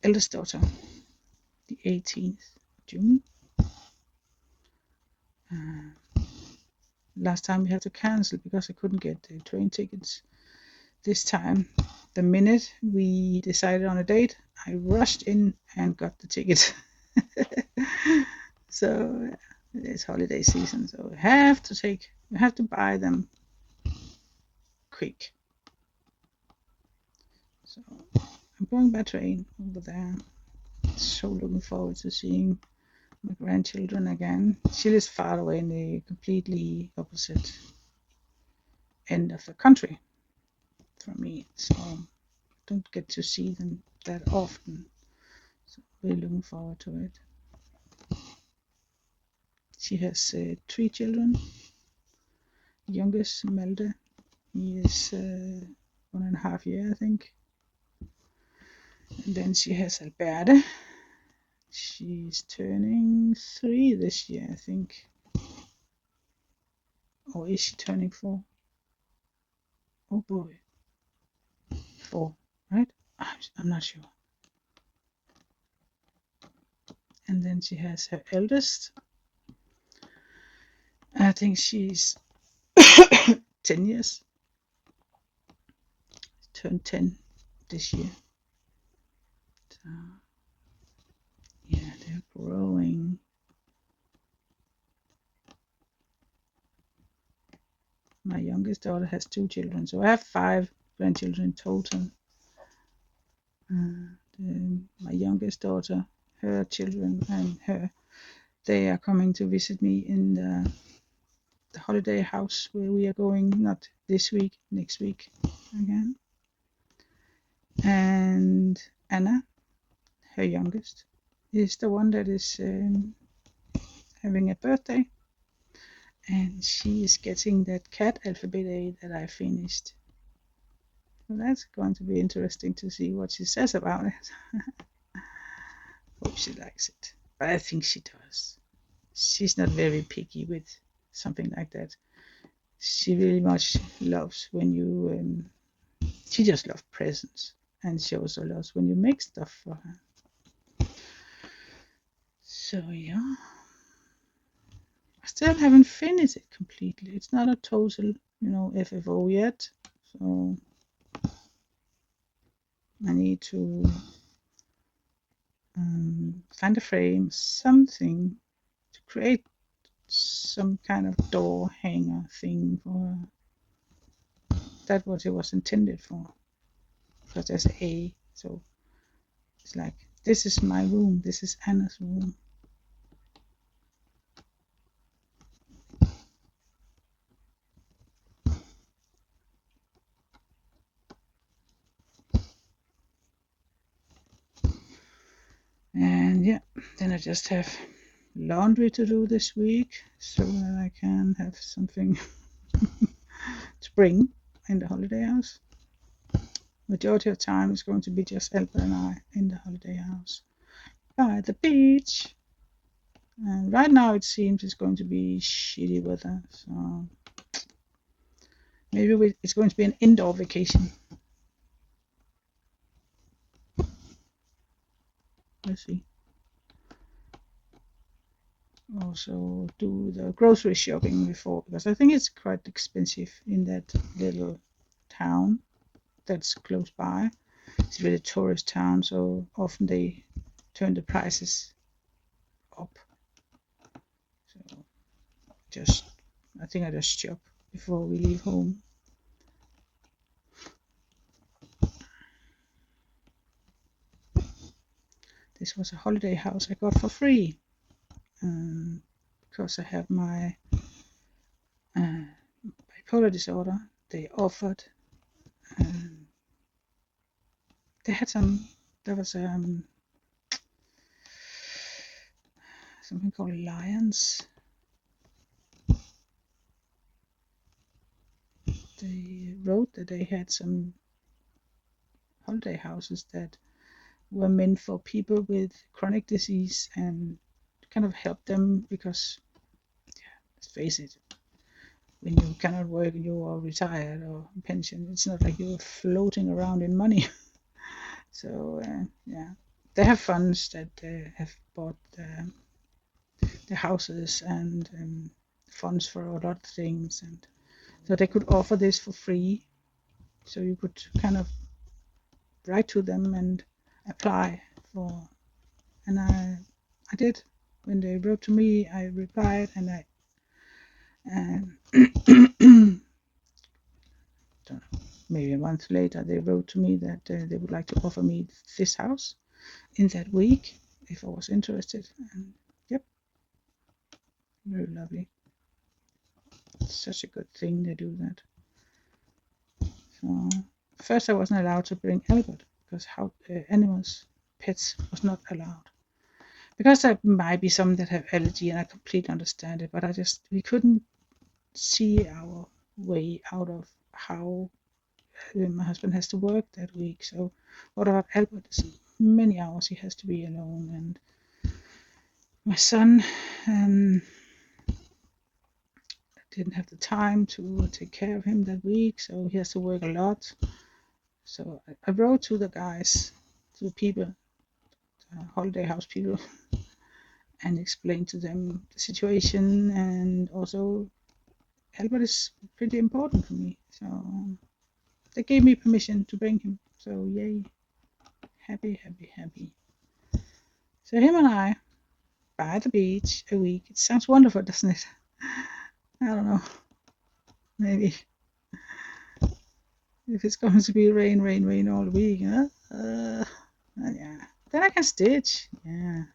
eldest daughter the 18th June. Last time we had to cancel because I couldn't get the train tickets. This time, the minute we decided on a date, I rushed in and got the ticket. So it's holiday season, so we have to buy them quick. So I'm going by train over there. So looking forward to seeing my grandchildren again. She lives far away in the completely opposite end of the country from me, so I don't get to see them that often. So really looking forward to it. She has 3 children. Youngest Malte, he is 1.5 years, I think. And then she has Alberta. She's turning 3 this year, I think. Or is she turning 4? Oh boy. 4, right? I'm not sure. And then she has her eldest. I think she's 10 years. Turned 10 this year. So, yeah, they're growing. My youngest daughter has 2 children, so I have 5 grandchildren in total. My youngest daughter, her children, and they are coming to visit me in the holiday house where we are going, not this week, next week again. And Anna, her youngest, is the one that is having a birthday, and she is getting that cat alphabet A that I finished. So that's going to be interesting to see what she says about it. Hope she likes it, but I think she does. She's not very picky with something like that. She really much loves when you she just loves presents, and she also loves when you make stuff for her. So yeah, I still haven't finished it completely. It's not a total, FFO yet, so I need to find a frame, something to create some kind of door hanger thing for her. That's what it was intended for, because there's an A, so it's like, this is my room, this is Anna's room. And yeah, then I just have laundry to do this week so that I can have something to bring in the holiday house. Majority of time is going to be just Albert and I in the holiday house by the beach. And right now it seems it's going to be shitty weather, so maybe it's going to be an indoor vacation. Let's see. Also do the grocery shopping before, because I think it's quite expensive in that little town that's close by. It's really a tourist town, so often they turn the prices up. So I think I just shop before we leave home. This was a holiday house I got for free, because I have my bipolar disorder. They offered, they had there was something called Alliance. They wrote that they had some holiday houses that were meant for people with chronic disease and kind of help them, because let's face it, when you cannot work, you are retired or pension, it's not like you're floating around in money. So yeah, they have funds that have bought the houses and funds for a lot of things, and so they could offer this for free. So you could kind of write to them and apply for, and I did. When they wrote to me, I replied, and I don't know, maybe a month later, they wrote to me that they would like to offer me this house in that week if I was interested. And yep, very lovely. It's such a good thing they do that. So first I wasn't allowed to bring Albert because how animals, pets was not allowed. Because there might be some that have allergy, and I completely understand it, but we couldn't see our way out of how my husband has to work that week. So what about Albert? It's many hours he has to be alone, and my son didn't have the time to take care of him that week, so he has to work a lot. So I wrote to the guys, to the people, holiday house people, and explained to them the situation, and also Albert is pretty important for me. So they gave me permission to bring him. So yay. Happy, happy, happy. So him and I by the beach a week. It sounds wonderful, doesn't it? I don't know. Maybe if it's going to be rain, rain, rain all week, huh? Yeah. Then I can stitch. Yeah.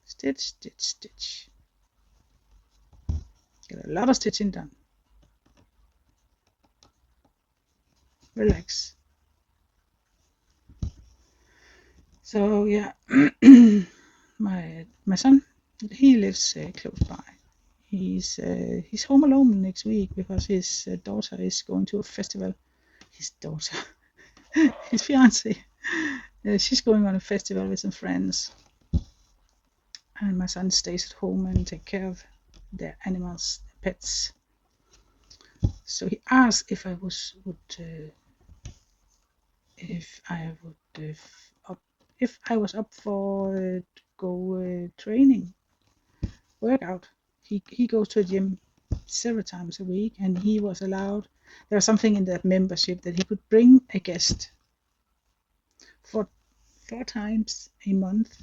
Stitch, stitch, stitch. Get a lot of stitching done. Relax. So yeah, my son, he lives close by. He's home alone next week because his daughter is going to a festival. His daughter, his fiance, she's going on a festival with some friends, and my son stays at home and take care of their animals, pets. So he asked if I was if I was up for to go training workout. He goes to a gym several times a week, and he was allowed. There was something in that membership that he could bring a guest for 4 times a month.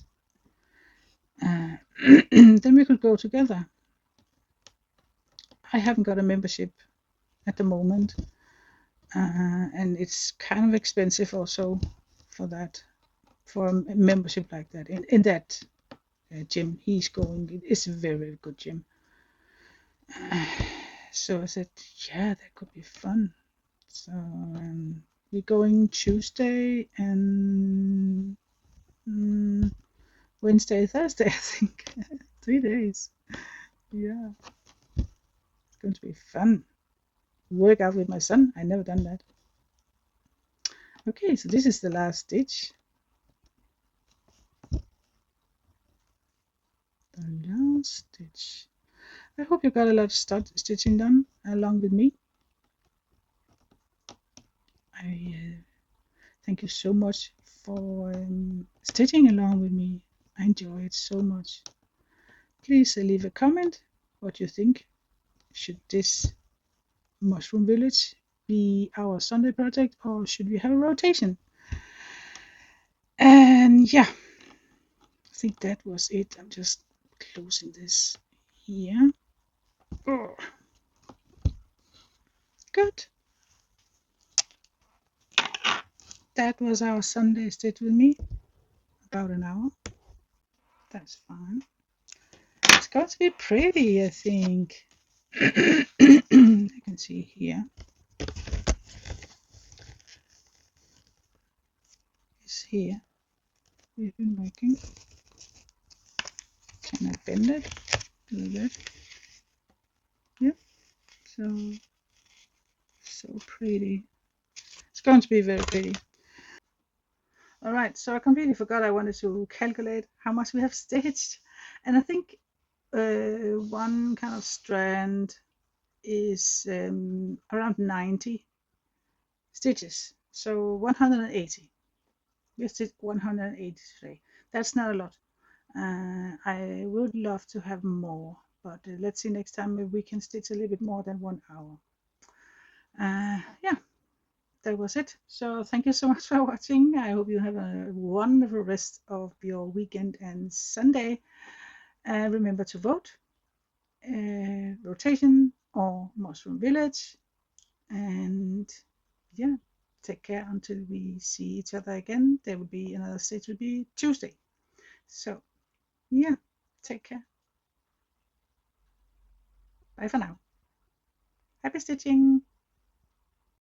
Then we could go together. I haven't got a membership at the moment, and it's kind of expensive also for that, for a membership like that in that gym he's going. It's a very, very good gym. So I said, yeah, that could be fun. So we're going Tuesday and Wednesday, Thursday, I think. 3 days. Yeah, it's going to be fun. Work out with my son. I never done that. Okay, so this is the last stitch. The last stitch. I hope you got a lot of stitching done along with me. I thank you so much for stitching along with me. I enjoy it so much. Please leave a comment what you think. Should this mushroom village be our Sunday project, or should we have a rotation? And yeah, I think that was it. I'm just closing this here. Oh, good. That was our Sunday stitch with me. About an hour. That's fine. It's got to be pretty, I think. You can see here. It's here. We've been working. Can I bend it a little bit? Yep. So pretty. It's going to be very pretty. All right. forget. So I completely forgot I wanted to calculate how much we have stitched. And I think one kind of strand is around 90 stitches. So 180. We stitched 180 today. That's not a lot. I would love to have more, but let's see next time if we can stitch a little bit more than 1 hour. Yeah, that was it. So thank you so much for watching. I hope you have a wonderful rest of your weekend and Sunday. Remember to vote rotation or mushroom village, and yeah, take care until we see each other again. There will be another stitch, will be Tuesday. So yeah, take care. Bye for now. Happy stitching.